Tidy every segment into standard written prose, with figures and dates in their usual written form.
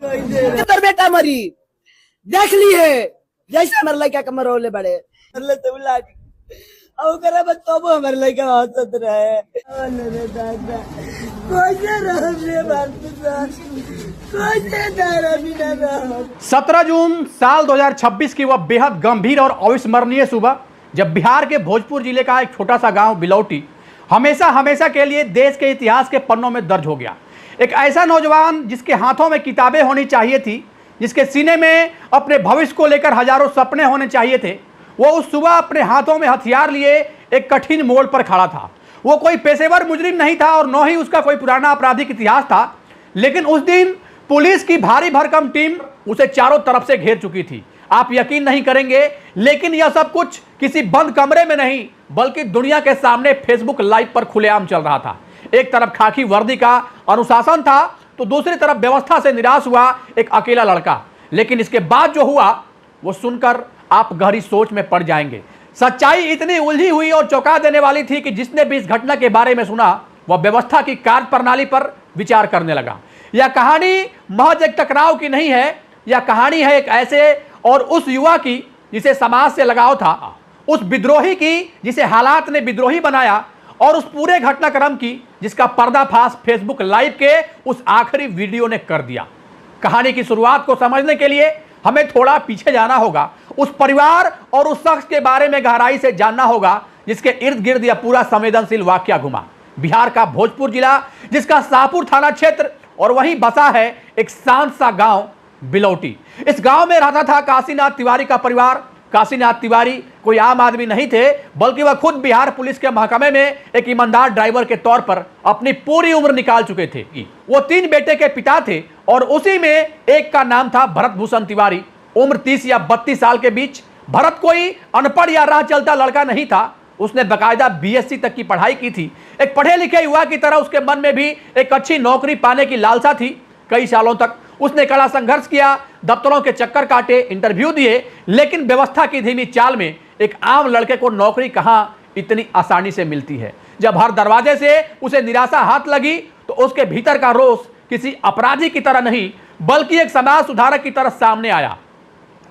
किधर बेटा मरी देख ली है जैसे हमारे लड़का कमर होले बड़े अल्लाह तो लागी अब करे बस तो वो हमारे लड़का हंसत रहे अरे दादा कोई रहा रे भारत कोई दारा भी ना रहा। 17 जून साल 2026 की वह बेहद गंभीर और अविस्मरणीय सुबह जब बिहार के भोजपुर जिले का एक छोटा सा गांव बिलौटी हमेशा हमेशा के लिए देश के इतिहास के पन्नों में दर्ज हो गया। एक ऐसा नौजवान जिसके हाथों में किताबें होनी चाहिए थी, जिसके सीने में अपने भविष्य को लेकर हजारों सपने होने चाहिए थे, वो उस सुबह अपने हाथों में हथियार लिए एक कठिन मोड़ पर खड़ा था। वो कोई पेशेवर मुजरिम नहीं था और न ही उसका कोई पुराना आपराधिक इतिहास था, लेकिन उस दिन पुलिस की भारी भरकम टीम उसे चारों तरफ से घेर चुकी थी। आप यकीन नहीं करेंगे, लेकिन यह सब कुछ किसी बंद कमरे में नहीं बल्कि दुनिया के सामने फेसबुक लाइव पर खुलेआम चल रहा था। एक तरफ खाकी वर्दी का अनुशासन था तो दूसरी तरफ व्यवस्था से निराश हुआ एक अकेला लड़का। लेकिन इसके बाद जो हुआ वो सुनकर आप गहरी सोच में पड़ जाएंगे। सच्चाई इतनी उलझी हुई और चौंका देने वाली थी कि जिसने भी इस घटना के बारे में सुना वह व्यवस्था की कार्य प्रणाली पर विचार करने लगा। यह कहानी महज एक टकराव की नहीं है, यह कहानी है एक ऐसे और उस युवा की जिसे समाज से लगाव था, उस विद्रोही की जिसे हालात ने विद्रोही बनाया, और उस पूरे घटनाक्रम की जिसका पर्दाफाश फेसबुक लाइव के उस आखिरी वीडियो ने कर दिया। कहानी की शुरुआत को समझने के लिए हमें थोड़ा पीछे जाना होगा, उस परिवार और उस शख्स के बारे में गहराई से जानना होगा जिसके इर्द गिर्द यह पूरा संवेदनशील वाकया घुमा। बिहार का भोजपुर जिला, जिसका शाहपुर थाना क्षेत्र और वहीं बसा है एक शांत सा गांव बिलौटी। इस गांव में रहता था काशीनाथ तिवारी का परिवार। काशीनाथ तिवारी कोई आम आदमी नहीं थे, बल्कि वह खुद बिहार पुलिस के महकमे में एक ईमानदार ड्राइवर के तौर पर अपनी पूरी उम्र निकाल चुके थे। वो 3 बेटे के पिता थे और उसी में एक का नाम था भरत भूषण तिवारी, उम्र 30 या 32 साल के बीच। भरत कोई अनपढ़ या राह चलता लड़का नहीं था, उसने बाकायदा बीएससी तक की पढ़ाई की थी। एक पढ़े लिखे युवा की तरह उसके मन में भी एक अच्छी नौकरी पाने की लालसा थी। कई सालों तक उसने कड़ा संघर्ष किया, दफ्तरों के चक्कर काटे, इंटरव्यू दिए, लेकिन व्यवस्था की धीमी चाल में एक आम लड़के को नौकरी कहां इतनी आसानी से मिलती है। जब हर दरवाजे से उसे निराशा हाथ लगी तो उसके भीतर का रोष किसी अपराधी की तरह नहीं बल्कि एक समाज सुधारक की तरह सामने आया।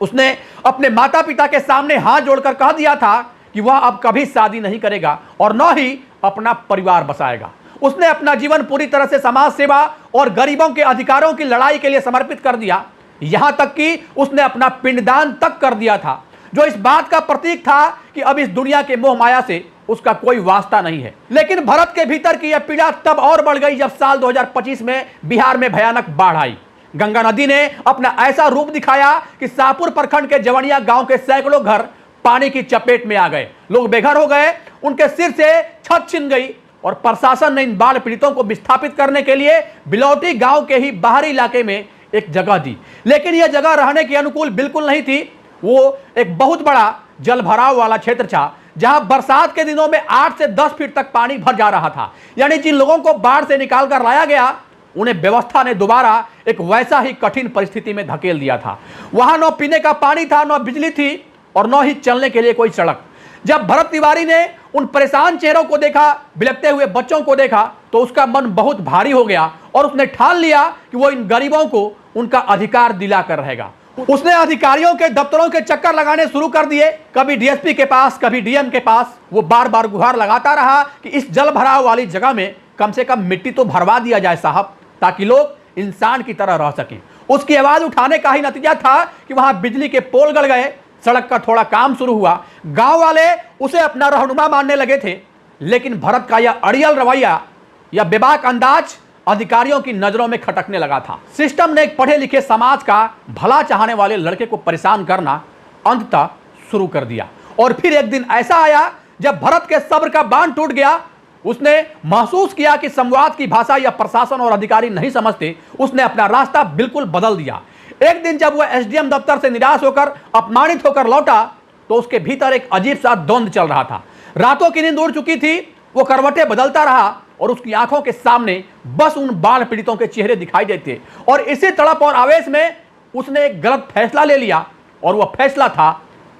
उसने अपने माता पिता के सामने हाथ जोड़कर कह दिया था कि वह अब कभी शादी नहीं करेगा और न ही अपना परिवार बसाएगा। उसने अपना जीवन पूरी तरह से समाज सेवा और गरीबों के अधिकारों की लड़ाई के लिए समर्पित कर दिया। यहां तक कि उसने अपना पिंडदान तक कर दिया था, जो इस बात का प्रतीक था कि अब इस दुनिया के मोह माया से उसका कोई वास्ता नहीं है। लेकिन भरत के भीतर की यह पीड़ा तब और बढ़ गई जब साल 2025 में बिहार में भयानक बाढ़ आई। गंगा नदी ने अपना ऐसा रूप दिखाया कि शाहपुर प्रखंड के जवनिया गांव के सैकड़ों घर पानी की चपेट में आ गए। लोग बेघर हो गए, उनके सिर से छत छिन गई और प्रशासन ने इन बाढ़ पीड़ितों को विस्थापित करने के लिए बिलौटी गांव के ही बाहरी इलाके में एक जगह दी। लेकिन यह जगह रहने के अनुकूल बिल्कुल नहीं थी। वो एक बहुत बड़ा जल भराव वाला क्षेत्र था, जहां बरसात के दिनों में 8 से 10 फीट तक पानी भर जा रहा था। यानी जिन लोगों को बाढ़ से निकाल कर लाया गया उन्हें व्यवस्था ने दोबारा एक वैसा ही कठिन परिस्थिति में धकेल दिया था। वहां न पीने का पानी था, न बिजली थी और न ही चलने के लिए कोई सड़क। जब भरत तिवारी ने उन परेशान चेहरों को देखा, बिलखते हुए बच्चों को देखा, तो उसका मन बहुत भारी हो गया और उसने ठान लिया कि वो इन गरीबों को उनका अधिकार दिलाकर रहेगा। उसने अधिकारियों के दफ्तरों के चक्कर लगाने शुरू कर दिए, कभी डीएसपी के पास, कभी डीएम के पास। वो बार बार गुहार लगाता रहा कि इस जल भराव वाली जगह में कम से कम मिट्टी तो भरवा दिया जाए साहब, ताकि लोग इंसान की तरह रह सकें। उसकी आवाज उठाने का ही नतीजा था कि वहां बिजली के पोल गड़ गए, सड़क का थोड़ा काम शुरू हुआ, गांव वाले उसे अपना रहनुमा मानने लगे थे। लेकिन भरत का यह अड़ियल रवैया, यह बेबाक अंदाज अधिकारियों की नजरों में खटकने लगा था। सिस्टम ने एक पढ़े लिखे समाज का भला चाहने वाले लड़के को परेशान करना अंततः शुरू कर दिया। और फिर एक दिन ऐसा आया जब भरत के सब्र का बांध टूट गया। उसने महसूस किया कि संवाद की भाषा या प्रशासन और अधिकारी नहीं समझते। उसने अपना रास्ता बिल्कुल बदल दिया। एक दिन जब वह एसडीएम दफ्तर से निराश होकर, अपमानित होकर लौटा तो उसके भीतर एक अजीब सा द्वंद्व चल रहा था। रातों की नींद उड़ चुकी थी, वो करवटें बदलता रहा और उसकी आंखों के सामने बस उन बाढ़ पीड़ितों के चेहरे दिखाई देते। और इसी तड़प और आवेश में उसने एक गलत फैसला ले लिया और वह फैसला था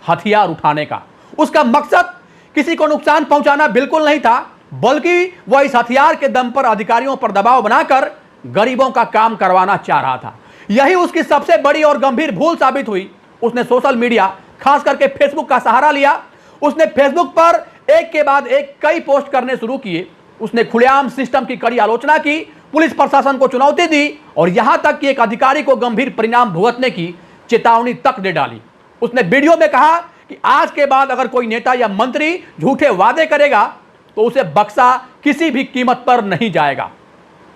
हथियार उठाने का। उसका मकसद किसी को नुकसान पहुंचाना बिल्कुल नहीं था, बल्कि वह इस हथियार के दम पर अधिकारियों पर दबाव बनाकर गरीबों का काम करवाना चाह रहा था। यही उसकी सबसे बड़ी और गंभीर भूल साबित हुई। उसने सोशल मीडिया, खास करके फेसबुक का सहारा लिया। उसने फेसबुक पर एक के बाद एक कई पोस्ट करने शुरू किए। उसने खुलेआम सिस्टम की कड़ी आलोचना की, पुलिस प्रशासन को चुनौती दी और यहां तक कि एक अधिकारी को गंभीर परिणाम भुगतने की चेतावनी तक दे डाली। उसने वीडियो में कहा कि आज के बाद अगर कोई नेता या मंत्री झूठे वादे करेगा तो उसे बख्शा किसी भी कीमत पर नहीं जाएगा।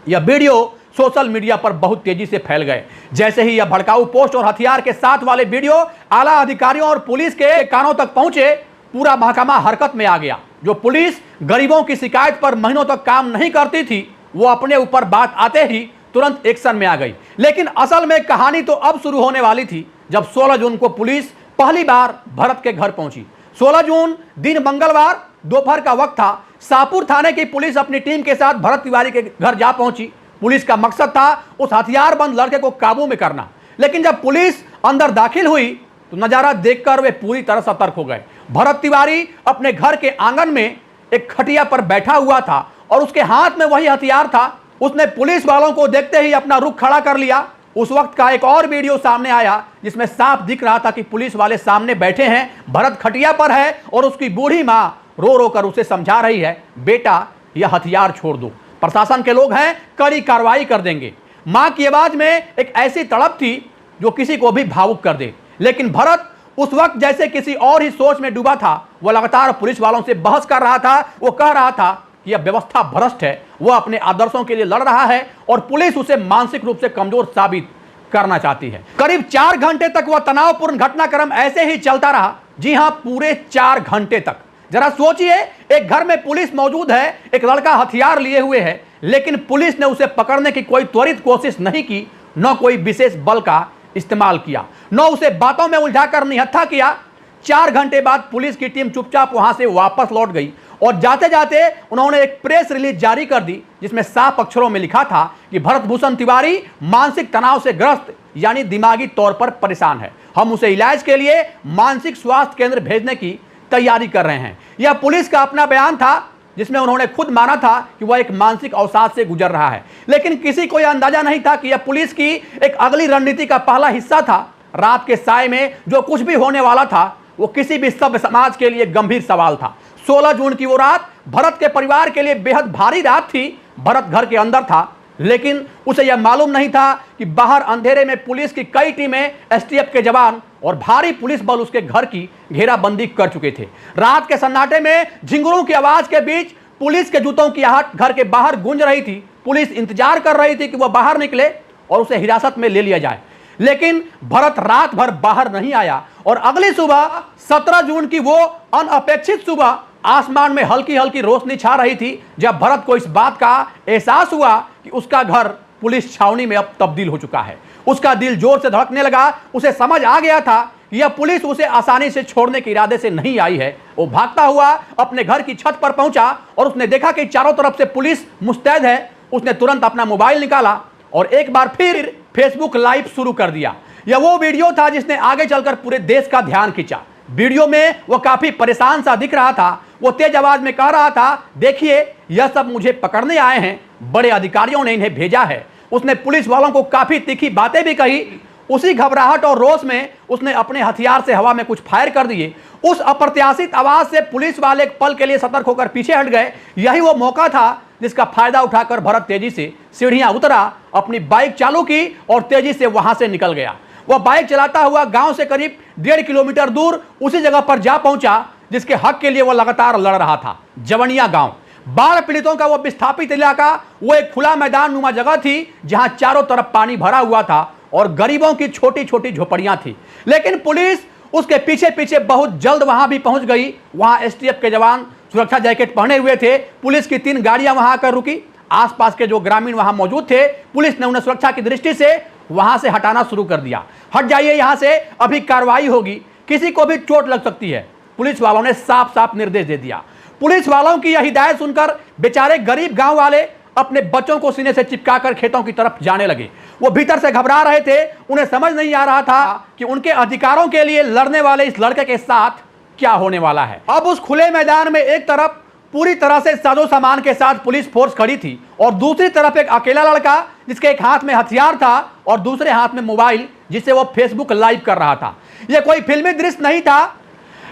यह वीडियो सोशल मीडिया पर बहुत तेजी से फैल गए। जैसे ही यह भड़काऊ पोस्ट और हथियार के साथ वाले वीडियो आला अधिकारियों और पुलिस के कानों तक पहुंचे, पूरा महकमा हरकत में आ गया। जो पुलिस गरीबों की शिकायत पर महीनों तक काम नहीं करती थी, वो अपने ऊपर बात आते ही तुरंत एक्शन में आ गई। लेकिन असल में कहानी तो अब शुरू होने वाली थी, जब 16 जून को पुलिस पहली बार भरत के घर पहुंची। 16 जून दिन मंगलवार दोपहर का वक्त था। शाहपुर थाने की पुलिस अपनी टीम के साथ भरत तिवारी के घर जा पहुंची। पुलिस का मकसद था उस हथियारबंद लड़के को काबू में करना। लेकिन जब पुलिस अंदर दाखिल हुई तो नजारा देखकर वे पूरी तरह सतर्क हो गए। भरत तिवारी अपने घर के आंगन में एक खटिया पर बैठा हुआ था और उसके हाथ में वही हथियार था। उसने पुलिस वालों को देखते ही अपना रुख खड़ा कर लिया। उस वक्त का एक और वीडियो सामने आया जिसमें साफ दिख रहा था कि पुलिस वाले सामने बैठे हैं, भरत खटिया पर है और उसकी बूढ़ी मां रो रो कर उसे समझा रही है, बेटा यह हथियार छोड़ दो, प्रशासन के लोग हैं, कड़ी कार्रवाई कर देंगे। मां की आवाज में एक ऐसी तड़प थी जो किसी को भी भावुक कर दे। लेकिन भरत उस वक्त जैसे किसी और ही सोच में डूबा था। वह लगातार पुलिस वालों से बहस कर रहा था। वो कह रहा था कि यह व्यवस्था भ्रष्ट है, वह अपने आदर्शों के लिए लड़ रहा है और पुलिस उसे मानसिक रूप से कमजोर साबित करना चाहती है। करीब 4 घंटे तक वह तनावपूर्ण घटनाक्रम ऐसे ही चलता रहा। जी हां, पूरे 4 घंटे तक। जरा सोचिए, एक घर में पुलिस मौजूद है, एक लड़का हथियार लिए हुए है, लेकिन पुलिस ने उसे पकड़ने की कोई त्वरित कोशिश नहीं की, न कोई विशेष बल का इस्तेमाल किया, न उसे बातों में उलझाकर निहत्था किया। 4 घंटे बाद पुलिस की टीम चुपचाप वहां से वापस लौट गई और जाते जाते उन्होंने एक प्रेस रिलीज जारी कर दी जिसमें साफ अक्षरों में लिखा था कि भरत भूषण तिवारी मानसिक तनाव से ग्रस्त यानी दिमागी तौर पर परेशान है। हम उसे इलाज के लिए मानसिक स्वास्थ्य केंद्र भेजने की तैयारी कर रहे हैं। यह पुलिस का अपना बयान था जिसमें उन्होंने खुद माना था कि वह एक मानसिक अवसाद से गुजर रहा है। लेकिन किसी को यह अंदाजा नहीं था कि यह पुलिस की एक अगली रणनीति का पहला हिस्सा था। रात के साय में जो कुछ भी होने वाला था वो किसी भी सभ्य समाज के लिए गंभीर सवाल था। 16 जून की वो रात भरत के परिवार के लिए बेहद भारी रात थी। भरत घर के अंदर था, लेकिन उसे यह मालूम नहीं था कि बाहर अंधेरे में पुलिस की कई टीमें, एसटीएफ के जवान और भारी पुलिस बल उसके घर की घेराबंदी कर चुके थे। रात के सन्नाटे में झिंगुरों की आवाज के बीच पुलिस के जूतों की आहट घर के बाहर गूंज रही थी। पुलिस इंतजार कर रही थी कि वह बाहर निकले और उसे हिरासत में ले लिया जाए। लेकिन भरत रात भर बाहर नहीं आया और अगली सुबह 17 जून की वो अनअपेक्षित सुबह आसमान में हल्की हल्की रोशनी छा रही थी, जब भरत को इस बात का एहसास हुआ कि उसका घर पुलिस छावनी में अब तब्दील हो चुका है। उसका दिल जोर से धड़कने लगा। उसे समझ आ गया था कि यह पुलिस उसे आसानी से छोड़ने के इरादे से नहीं आई है। वो भागता हुआ अपने घर की छत पर पहुंचा और उसने देखा कि चारों तरफ से पुलिस मुस्तैद है। उसने तुरंत अपना मोबाइल निकाला और एक बार फिर फेसबुक लाइव शुरू कर दिया। यह वो वीडियो था जिसने आगे चलकर पूरे देश का ध्यान खींचा। वीडियो में वो काफी परेशान सा दिख रहा था। वो तेज आवाज में कह रहा था, देखिए यह सब मुझे पकड़ने आए हैं, बड़े अधिकारियों ने इन्हें भेजा है। उसने पुलिस वालों को काफी तीखी बातें भी कही। उसी घबराहट और रोष में उसने अपने हथियार से हवा में कुछ फायर कर दिए। उस अप्रत्याशित आवाज से पुलिस वाले एक पल के लिए सतर्क होकर पीछे हट गए। यही वो मौका था जिसका फायदा उठाकर भरत तेजी से सीढ़ियां उतरा, अपनी बाइक चालू की और तेजी से वहां से निकल गया। वह बाइक चलाता हुआ गांव से करीब 1.5 किलोमीटर दूर उसी जगह पर जा पहुंचा जिसके हक के लिए वह लगातार लड़ रहा था, जवनिया गांव। बाढ़ पीड़ितों का वह विस्थापित इलाका, वो एक खुला मैदान नुमा जगह थी जहां चारों तरफ पानी भरा हुआ था और गरीबों की छोटी छोटी झोपड़ियां थी। लेकिन पुलिस उसके पीछे पीछे बहुत जल्द वहां भी पहुंच गई। वहां एसटीएफ के जवान सुरक्षा जैकेट पहने हुए थे। पुलिस की 3 गाड़ियां वहां आकर रुकी। आसपास के जो ग्रामीण वहां मौजूद थे, पुलिस ने उन्हें सुरक्षा की दृष्टि से वहां से हटाना शुरू कर दिया। हट जाइए यहां से, अभी कार्रवाई होगी, किसी को भी चोट लग सकती है, पुलिस वालों ने साफ साफ निर्देश दे दिया। पुलिस वालों की यह हिदायत सुनकर बेचारे गरीब गांव वाले अपने बच्चों को सीने से चिपकाकर खेतों की तरफ जाने लगे। वो भीतर से घबरा रहे थे। उन्हें समझ नहीं आ रहा था कि उनके अधिकारों के लिए लड़ने वाले इस लड़के के साथ क्या होने वाला है। अब उस खुले मैदान में एक तरफ पूरी तरह से साजो सामान के साथ पुलिस फोर्स खड़ी थी और दूसरी तरफ एक अकेला लड़का जिसके एक हाथ में हथियार था और दूसरे हाथ में मोबाइल जिससे वो फेसबुक लाइव कर रहा था। यह कोई फिल्मी दृश्य नहीं था,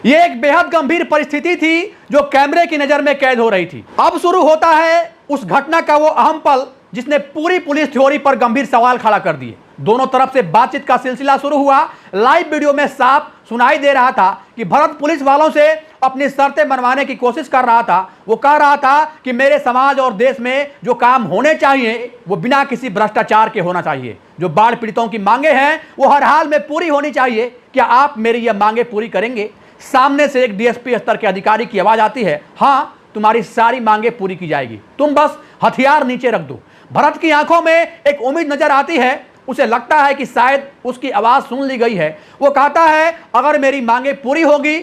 यह एक बेहद गंभीर परिस्थिति थी जो कैमरे की नजर में कैद हो रही थी। अब शुरू होता है उस घटना का वो अहम पल जिसने पूरी पुलिस थ्योरी पर गंभीर सवाल खड़ा कर दिए। दोनों तरफ से बातचीत का सिलसिला शुरू हुआ। लाइव वीडियो में साफ सुनाई दे रहा था कि भरत पुलिस वालों से अपनी शर्तें मनवाने की कोशिश कर रहा था। वो कह रहा था कि मेरे समाज और देश में जो काम होने चाहिए वो बिना किसी भ्रष्टाचार के होना चाहिए। जो बाढ़ पीड़ितों की मांगे हैं वो हर हाल में पूरी होनी चाहिए। क्या आप मेरी यह मांगे पूरी करेंगे? सामने से एक डीएसपी स्तर के अधिकारी की आवाज आती है, हाँ तुम्हारी सारी मांगे पूरी की जाएगी, तुम बस हथियार नीचे रख दो। भरत की आंखों में एक उम्मीद नजर आती है। उसे लगता है कि शायद उसकी आवाज सुन ली गई है। वो कहता है, अगर मेरी मांगे पूरी होगी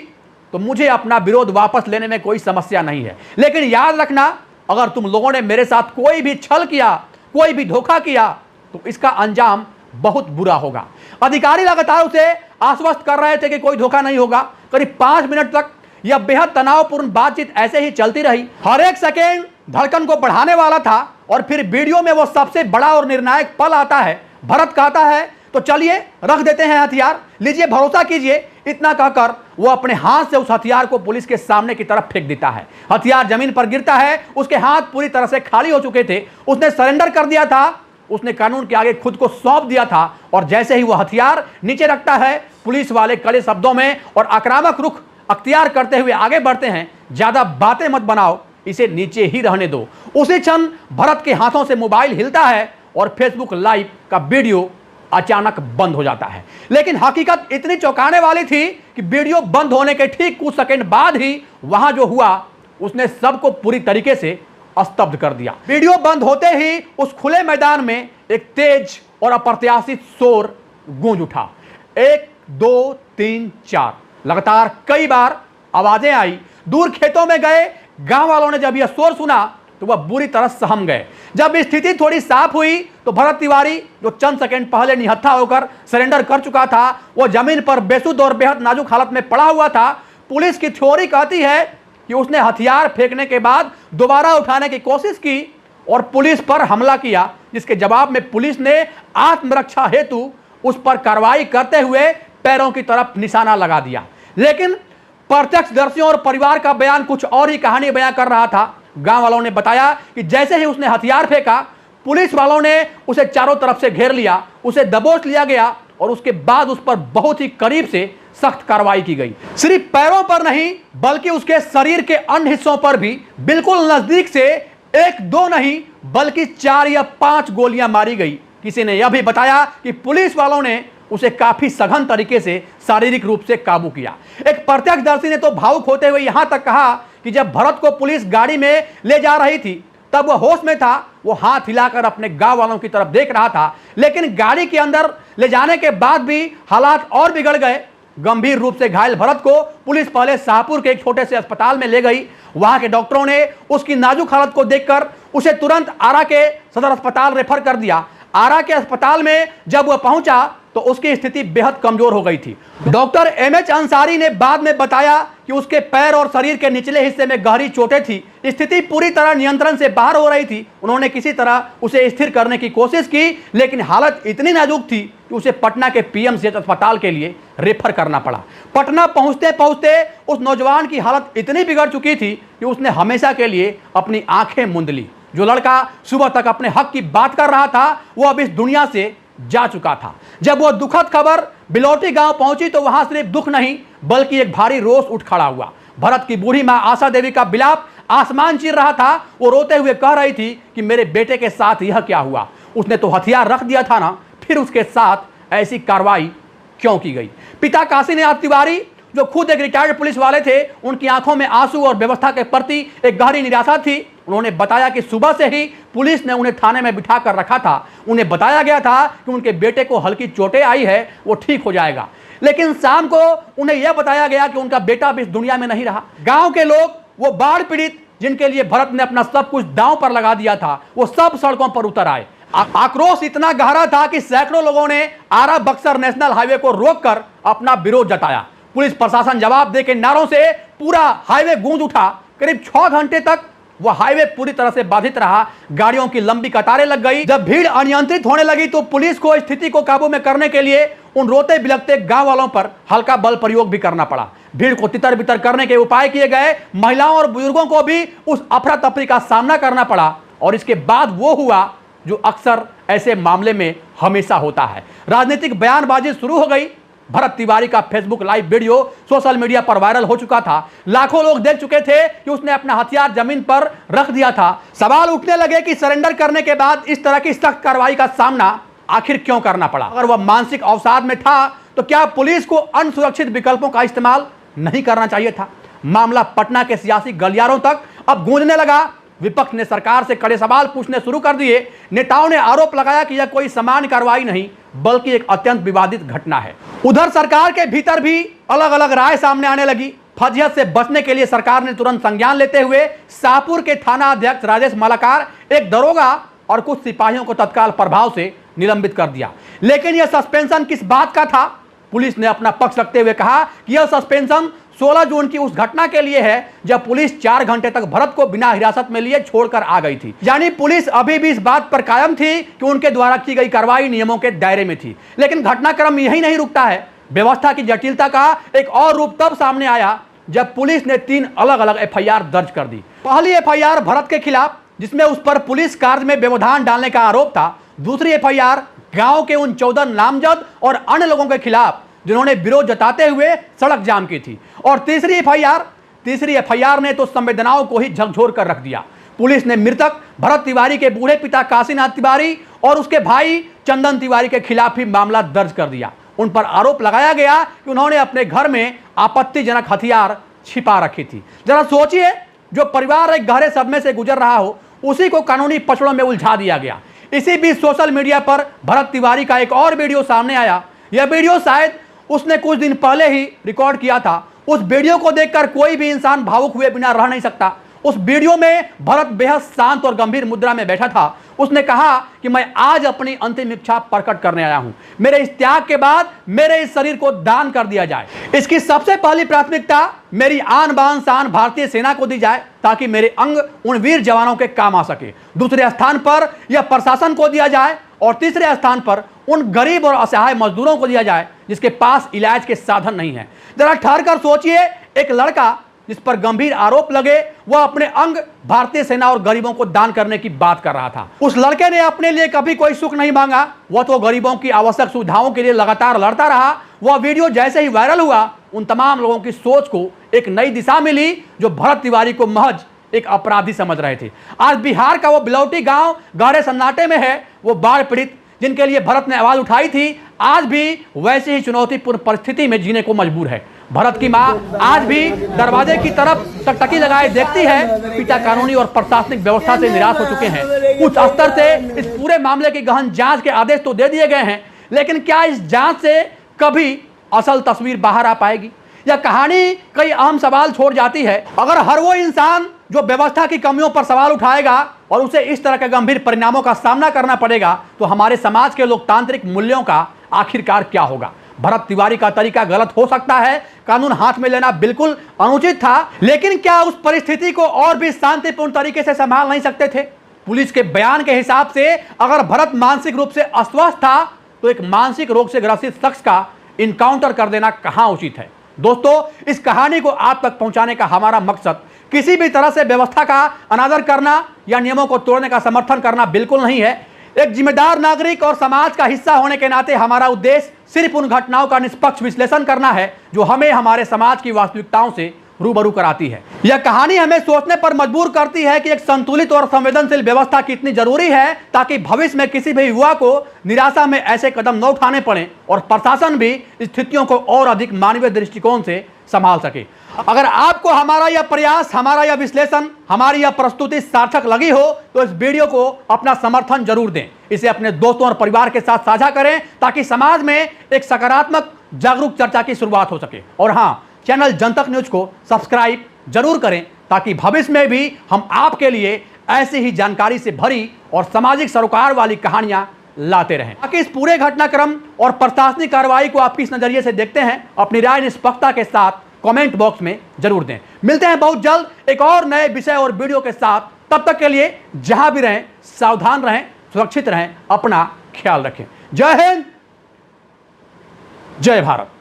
तो मुझे अपना विरोध वापस लेने में कोई समस्या नहीं है, लेकिन याद रखना अगर तुम लोगों ने मेरे साथ कोई भी छल किया, कोई भी धोखा किया तो इसका अंजाम बहुत बुरा होगा। अधिकारी लगातार उसे आश्वस्त कर रहे थे कि कोई धोखा नहीं होगा। करीब 5 मिनट तक यह बेहद तनावपूर्ण बातचीत ऐसे ही चलती रही। हर एक सेकेंड धड़कन को बढ़ाने वाला था और फिर वीडियो में वो सबसे बड़ा और निर्णायक पल आता है। भरत कहता है, तो चलिए रख देते हैं हथियार, लीजिए भरोसा कीजिए। इतना कहकर वो अपने हाथ से उस हथियार को पुलिस के सामने की तरफ फेंक देता है। हथियार जमीन पर गिरता है। उसके हाथ पूरी तरह से खाली हो चुके थे। उसने सरेंडर कर दिया था, उसने कानून के आगे खुद को सौंप दिया था। और जैसे ही वो हथियार नीचे रखता है, पुलिस वाले कड़े शब्दों में और आक्रामक रुख अख्तियार करते हुए आगे बढ़ते हैं। ज्यादा बातें मत बनाओ, इसे नीचे ही रहने दो। उसी क्षण भरत के हाथों से मोबाइल हिलता है और फेसबुक लाइव का वीडियो अचानक बंद हो जाता है। लेकिन हकीकत इतनी चौंकाने वाली थी कि वीडियो बंद होने के ठीक कुछ सेकंड बाद ही वहां जो हुआ उसने सबको पूरी तरीके से स्तब्ध कर दिया। वीडियो बंद होते ही उस खुले मैदान में एक तेज और अप्रत्याशित शोर गूंज उठा। 1 2 3 4 लगातार कई बार आवाजें आई। दूर खेतों में गए गांव वालों ने जब यह शोर सुना तो वह बुरी तरह सहम गए। जब स्थिति थोड़ी साफ हुई तो भरत तिवारी, जो चंद सेकंड पहले निहत्था होकर सरेंडर कर चुका था, वो जमीन पर बेसुध और बेहद नाजुक हालत में पड़ा हुआ था। पुलिस की थ्योरी कहती है कि उसने हथियार फेंकने के बाद दोबारा उठाने की कोशिश की और पुलिस पर हमला किया, जिसके जवाब में पुलिस ने आत्मरक्षा हेतु उस पर कार्रवाई करते हुए पैरों की तरफ निशाना लगा दिया। लेकिन प्रत्यक्षदर्शियों और परिवार का बयान कुछ और ही कहानी बयां कर रहा था। गांव वालों ने बताया कि जैसे ही उसने हथियार फेंका, पुलिस वालों ने उसे चारों तरफ से घेर लिया, उसे दबोच लिया गया और उसके बाद उस पर बहुत ही करीब से सख्त कार्रवाई की गई। सिर्फ पैरों पर नहीं बल्कि उसके शरीर के अन्य हिस्सों पर भी बिल्कुल नजदीक से 1 2 नहीं बल्कि 4 या 5 गोलियां मारी गई। किसी ने यह भी बताया कि पुलिस वालों ने उसे काफी सघन तरीके से शारीरिक रूप से काबू किया। एक प्रत्यक्षदर्शी ने तो भावुक होते हुए यहां तक कहा कि जब भरत को पुलिस गाड़ी में ले जा रही थी तब वह होश में था। वो हाथ हिलाकर अपने गांव वालों की तरफ देख रहा था, लेकिन गाड़ी के अंदर ले जाने के बाद भी हालात और बिगड़ गए। गंभीर रूप से घायल भरत को पुलिस पहले शाहपुर के एक छोटे से अस्पताल में ले गई। वहां के डॉक्टरों ने उसकी नाजुक हालत को देखकर उसे तुरंत आरा के सदर अस्पताल रेफर कर दिया। आरा के अस्पताल में जब वह पहुंचा तो उसकी स्थिति बेहद कमजोर हो गई थी। डॉक्टर एमएच अंसारी ने बाद में बताया कि उसके पैर और शरीर के निचले हिस्से में गहरी चोटें थी। स्थिति पूरी तरह नियंत्रण से बाहर हो रही थी। उन्होंने किसी तरह उसे स्थिर करने की कोशिश की, लेकिन हालत इतनी नाजुक थी कि उसे पटना के पीएमसीएच अस्पताल के लिए रेफर करना पड़ा। पटना पहुंचते पहुंचते उस नौजवान की हालत इतनी बिगड़ चुकी थी कि उसने हमेशा के लिए अपनी आंखें मूंद ली। जो लड़का सुबह तक अपने हक की बात कर रहा था वो अब इस दुनिया से जा चुका था। जब वो दुखद खबर बिलौटी गांव पहुंची तो वहां सिर्फ दुख नहीं बल्कि एक भारी रोष उठ खड़ा हुआ। भरत की बूढ़ी मां आशा देवी का बिलाप आसमान चीर रहा था। वो रोते हुए कह रही थी कि मेरे बेटे के साथ यह क्या हुआ? उसने तो हथियार रख दिया था ना, फिर उसके साथ ऐसी कार्रवाई क्यों की गई? पिता काशीनाथ तिवारी, जो खुद एक रिटायर्ड पुलिस वाले थे, उनकी आंखों में आंसू और व्यवस्था के प्रति एक गहरी निराशा थी। उन्होंने बताया कि सुबह से ही पुलिस ने उन्हें थाने में बिठा कर रखा था। उन्हें बताया गया था कि उनके बेटे को हल्की चोटें आई है, वो ठीक हो जाएगा, लेकिन शाम को उन्हें यह बताया गया कि उनका बेटा भी इस दुनिया में नहीं रहा। गांव के लोग, वो बाढ़ पीड़ित जिनके लिए भरत ने अपना सब कुछ दांव पर लगा दिया था, वो सब सड़कों पर उतर आए। आक्रोश इतना गहरा था कि सैकड़ों लोगों ने आरा बक्सर नेशनल हाईवे को रोककर अपना विरोध जताया। पुलिस प्रशासन जवाब दे के नारों से पूरा हाईवे गूंज उठा। करीब 6 घंटे तक वह हाईवे पूरी तरह से बाधित रहा। गाड़ियों की लंबी कतारें लग गई। जब भीड़ अनियंत्रित होने लगी तो पुलिस को स्थिति को काबू में करने के लिए उन रोते बिलखते गांव वालों पर हल्का बल प्रयोग भी करना पड़ा। भीड़ को तितर बितर करने के उपाय किए गए। महिलाओं और बुजुर्गों को भी उस अफरा तफरी का सामना करना पड़ा और इसके बाद वो हुआ जो अक्सर ऐसे मामले में हमेशा होता है। राजनीतिक बयानबाजी शुरू हो गई। भरत तिवारी का Facebook live video social media पर वायरल हो चुका था। लाखों लोग देख चुके थे कि उसने अपना हथियार जमीन पर रख दिया था। सवाल उठने लगे कि सरेंडर करने के बाद इस तरह की सख्त कार्रवाई का सामना आखिर क्यों करना पड़ा। अगर वह मानसिक अवसाद में था तो क्या पुलिस को अनसुरक्षित विकल्पों का इस्तेमाल नहीं करना चाहिए था। मामला पटना के सियासी गलियारों तक अब गूंजने लगा। विपक्ष ने सरकार से कड़े सवाल पूछने शुरू कर दिए। नेताओं ने आरोप लगाया कि यह कोई सामान्य कार्रवाई नहीं बल्कि एक अत्यंत विवादित घटना है। उधर सरकार के भीतर भी अलग अलग राय सामने आने लगी। फजियत से बचने के लिए सरकार ने तुरंत संज्ञान लेते हुए शाहपुर के थाना अध्यक्ष राजेश मालाकार, एक दरोगा और कुछ सिपाहियों को तत्काल प्रभाव से निलंबित कर दिया। लेकिन यह सस्पेंशन किस बात का था? पुलिस ने अपना पक्ष रखते हुए कहा कि यह सस्पेंशन 16 जून की उस घटना के लिए है जब पुलिस 4 घंटे तक भरत को बिना हिरासत में लिए छोड़कर आ गई थी। यानी पुलिस अभी भी इस बात पर कायम थी कि उनके द्वारा की गई कार्रवाई नियमों के दायरे में थी। लेकिन घटनाक्रम यही नहीं रुकता है। व्यवस्था की जटिलता का एक और रूप तब सामने आया जब पुलिस ने 3 अलग अलग एफआईआर दर्ज कर दी। पहली एफआईआर भरत के खिलाफ जिसमें उस पर पुलिस कार्य में व्यवधान डालने का आरोप था। दूसरी एफआईआर गांव के उन 14 नामजद और अन्य लोगों के खिलाफ जिन्होंने विरोध जताते हुए सड़क जाम की थी। और तीसरी एफआईआर ने तो संवेदनाओं को ही झकझोर कर रख दिया। पुलिस ने मृतक भरत तिवारी के बूढ़े पिता काशीनाथ तिवारी और उसके भाई चंदन तिवारी के खिलाफ भी मामला दर्ज कर दिया। उन पर आरोप लगाया गया कि उन्होंने अपने घर में आपत्तिजनक हथियार छिपा रखी थी। जरा सोचिए, जो परिवार एक गहरे सदमे से गुजर रहा हो उसी को कानूनी पचड़ों में उलझा दिया गया। इसी बीच सोशल मीडिया पर भरत तिवारी का एक और वीडियो सामने आया। यह वीडियो शायद उसने कुछ दिन पहले ही रिकॉर्ड किया था। उस वीडियो को देखकर कोई भी इंसान भावुक हुए बिना रह नहीं सकता। उस वीडियो में भरत बेहद शांत और गंभीर मुद्रा में बैठा था। उसने कहा कि मैं आज अपनी अंतिम इच्छा प्रकट करने आया हूं। मेरे इस त्याग के बाद मेरे इस शरीर को दान कर दिया जाए। इसकी सबसे पहली प्राथमिकता मेरी आन बान शान भारतीय सेना को दी जाए ताकि मेरे अंग उन वीर जवानों के काम आ सके। दूसरे स्थान पर यह प्रशासन को दिया जाए और तीसरे स्थान पर उन गरीब और असहाय मजदूरों को दिया जाए जिसके पास इलाज के साधन नहीं है। जरा ठहर कर सोचिए, एक लड़का जिस पर गंभीर आरोप लगे वह अपने अंग भारतीय सेना और गरीबों को दान करने की बात कर रहा था। उस लड़के ने अपने लिए कभी कोई सुख नहीं मांगा। वह तो गरीबों की आवश्यक सुविधाओं के लिए लगातार लड़ता रहा। वह वीडियो जैसे ही वायरल हुआ उन तमाम लोगों की सोच को एक नई दिशा मिली जो भरत तिवारी को महज एक अपराधी समझ रहे थे। आज बिहार का वो बिलौटी गांव गहरे सन्नाटे में है। वो बाढ़ पीड़ित जिनके लिए भरत ने आवाज उठाई थी आज भी वैसे ही चुनौतीपूर्ण परिस्थिति में जीने को मजबूर है। भरत की मां आज भी दरवाजे की तरफ टकटकी लगाए देखती है। पिता कानूनी और प्रशासनिक व्यवस्था से निराश हो चुके हैं। उच्च स्तर से इस पूरे मामले की गहन जांच के आदेश तो दे दिए गए हैं, लेकिन क्या इस जांच से कभी असल तस्वीर बाहर आ पाएगी? यह कहानी कई अहम सवाल छोड़ जाती है। अगर हर वो इंसान जो व्यवस्था की कमियों पर सवाल उठाएगा और उसे इस तरह के गंभीर परिणामों का सामना करना पड़ेगा तो हमारे समाज के लोकतांत्रिक मूल्यों का आखिरकार क्या होगा? भरत तिवारी का तरीका गलत हो सकता है, कानून हाथ में लेना बिल्कुल अनुचित था, लेकिन क्या उस परिस्थिति को और भी शांतिपूर्ण तरीके से संभाल नहीं सकते थे? पुलिस के बयान के हिसाब से अगर भरत मानसिक रूप से अस्वस्थ था तो एक मानसिक रोग से ग्रसित शख्स का इनकाउंटर कर देना कहां उचित है? दोस्तों, इस कहानी को आप तक पहुंचाने का हमारा मकसद किसी भी तरह से व्यवस्था का अनादर करना या नियमों को तोड़ने का समर्थन करना बिल्कुल नहीं है। एक जिम्मेदार नागरिक और समाज का हिस्सा होने के नाते हमारा उद्देश्य सिर्फ उन घटनाओं का निष्पक्ष विश्लेषण करना है जो हमें हमारे समाज की वास्तविकताओं से रूबरू कराती है। यह कहानी हमें सोचने पर मजबूर करती है कि एक संतुलित और संवेदनशील व्यवस्था कितनी जरूरी है ताकि भविष्य में किसी भी युवा को निराशा में ऐसे कदम न उठाने पड़े और प्रशासन भी स्थितियों को और अधिक मानवीय दृष्टिकोण से संभाल सके। अगर आपको हमारा यह प्रयास, हमारा यह विश्लेषण, हमारी यह प्रस्तुति सार्थक लगी हो तो इस वीडियो को अपना समर्थन जरूर दें। इसे अपने दोस्तों और परिवार के साथ साझा करें ताकि समाज में एक सकारात्मक जागरूक चर्चा की शुरुआत हो सके। और हाँ, चैनल जनतक न्यूज को सब्सक्राइब जरूर करें ताकि भविष्य में भी हम आपके लिए ऐसी ही जानकारी से भरी और सामाजिक सरोकार वाली कहानियां लाते रहें। ताकि इस पूरे घटनाक्रम और प्रशासनिक कार्रवाई को आप किस नजरिए से देखते हैं, अपनी राय निष्पक्षता के साथ कमेंट बॉक्स में जरूर दें। मिलते हैं बहुत जल्द एक और नए विषय और वीडियो के साथ। तब तक के लिए जहां भी रहें सावधान रहें, सुरक्षित रहें, अपना ख्याल रखें। जय हिंद, जय भारत।